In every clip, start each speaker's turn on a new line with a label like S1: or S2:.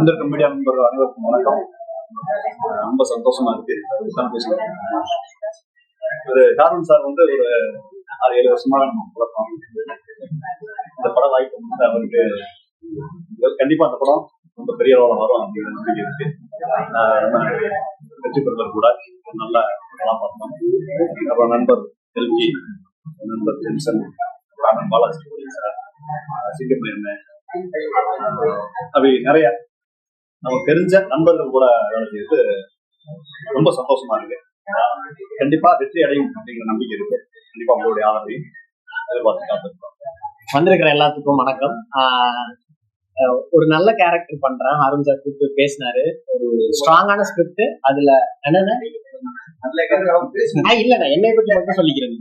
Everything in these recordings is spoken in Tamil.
S1: வந்திருக்க மீடியா நண்பர்கள் அனைவருக்கும் வணக்கம். ரொம்ப சந்தோஷமா இருக்கு. ஒரு டார்வின் சார் வந்து ஒரு 6-7 வருஷமா நம்ம பழக்கம். இந்த படம் வாய்ப்பு வந்து அவருக்கு கண்டிப்பா அந்த படம் ரொம்ப பெரிய அளவில் வரும் அப்படிங்கிற நம்பிக்கை இருக்கு. வெற்றி பெறுவர் கூட நல்ல கலாபாத்திரம். அப்புறம் நண்பர் எல்கி, நண்பர் ஜென்சன், பாலாஜி சார், சிங்கப்பூர் அப்படி நிறைய நமக்கு தெரிஞ்ச நண்பர்கள் கூட வேலை செய்து ரொம்ப சந்தோஷமா இருக்கு. கண்டிப்பா வெற்றி அடையும் அப்படிங்கிற நம்பிக்கை இருக்கு. கண்டிப்பா உங்களுடைய ஆதரவையும் எதிர்பார்த்து காத்திருக்கோம்.
S2: வந்திருக்கிற எல்லாத்துக்கும் வணக்கம். ஒரு நல்ல கேரக்டர் பண்றேன். அருண் சார் கூப்பிட்டு பேசினாரு. ஒரு ஸ்ட்ராங்கான ஸ்கிரிப்ட். அதுல என்னன்னா இல்ல என்னை பற்றி மட்டும் சொல்லிக்கிறேன்.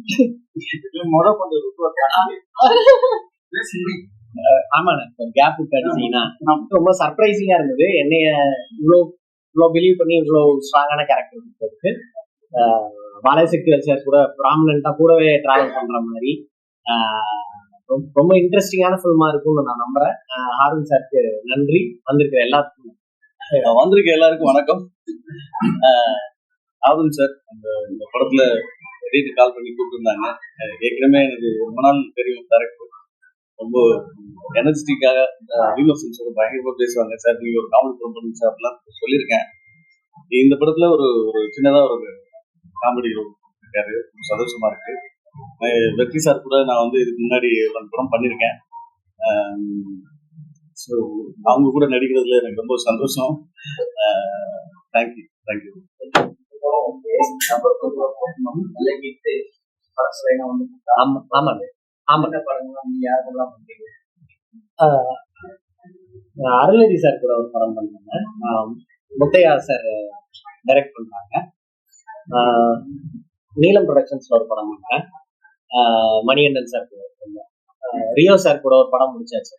S2: ஆமாண்ணா, கேப் விட்டு அடிச்சீங்கன்னா ரொம்ப சர்ப்ரைசிங்கா இருந்தது. என்னைய இவ்வளோ பிலீவ் பண்ணி இவ்வளோ ஸ்ட்ராங்கான கேரக்டர் கொடுத்ததுக்கு. பாலசக்தி சார் கூட ப்ராமினெண்டா கூடவே டிராவல் பண்ற மாதிரி ரொம்ப இன்ட்ரெஸ்டிங்கான ஃபில்மா இருக்கும்னு நான் நம்புறேன். ஹாரூன் சாருக்கு நன்றி. வந்திருக்கிற எல்லாருக்கும்
S3: வணக்கம். ஹாரூன் சார் இந்த படத்துல திடீர்னு கால் பண்ணி கூப்பிட்டுருந்தாங்க. ஏற்கனவே எனக்கு ரொம்ப நாள் தெரியும். டேரக்டர் ரொம்ப எனர்ஜெட்டிக்காக விமர்சனோட பயங்கரமா பேசுவாங்க. சார் நீங்க ஒரு காமெடி படம் பண்ணுங்க சார் அப்படிலாம் சொல்லியிருக்கேன். இந்த படத்துல ஒரு சின்னதா ஒரு காமெடி இருக்காரு. சந்தோஷமா இருக்கு. வெற்றி சார் கூட நான் வந்து இதுக்கு முன்னாடி ஒரு படம் பண்ணியிருக்கேன். ஸோ அவங்க கூட நடிக்கிறதுல எனக்கு ரொம்ப சந்தோஷம். தேங்க்யூ.
S2: அருள்நிதி சார் கூட ஒரு படம் பண்ணாங்க. முத்தையா சார் டைரக்ட் பண்றாங்க. நீலம் ப்ரொடக்ஷன்ஸ்ல ஒரு படம் பண்றேன். மணிகண்டன் சார் கூட, ரியோ சார் கூட ஒரு படம் முடிச்சாச்சு.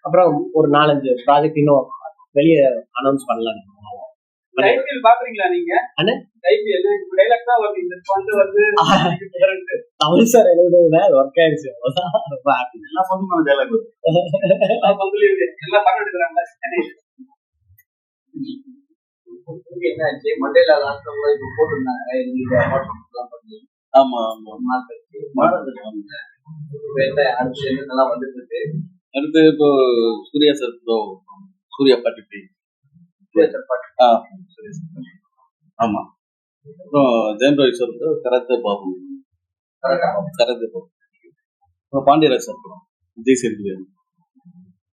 S2: அப்புறம் ஒரு 4-5 ப்ராஜெக்ட் இன்னும் வெளியே அனௌன்ஸ் பண்ணலாம்.
S4: பாக்குறீங்களா நீங்க?
S2: தமிழ் சார் எழுதுல ஒர்க் ஆயிடுச்சு.
S3: அடுத்து இப்போ சூர்யா சார் சூர்யா பாட்டி. ஆமா. அப்புறம் Jayam Ravi sir karate Babu. Pandiraj sir Vijay Sethupathi.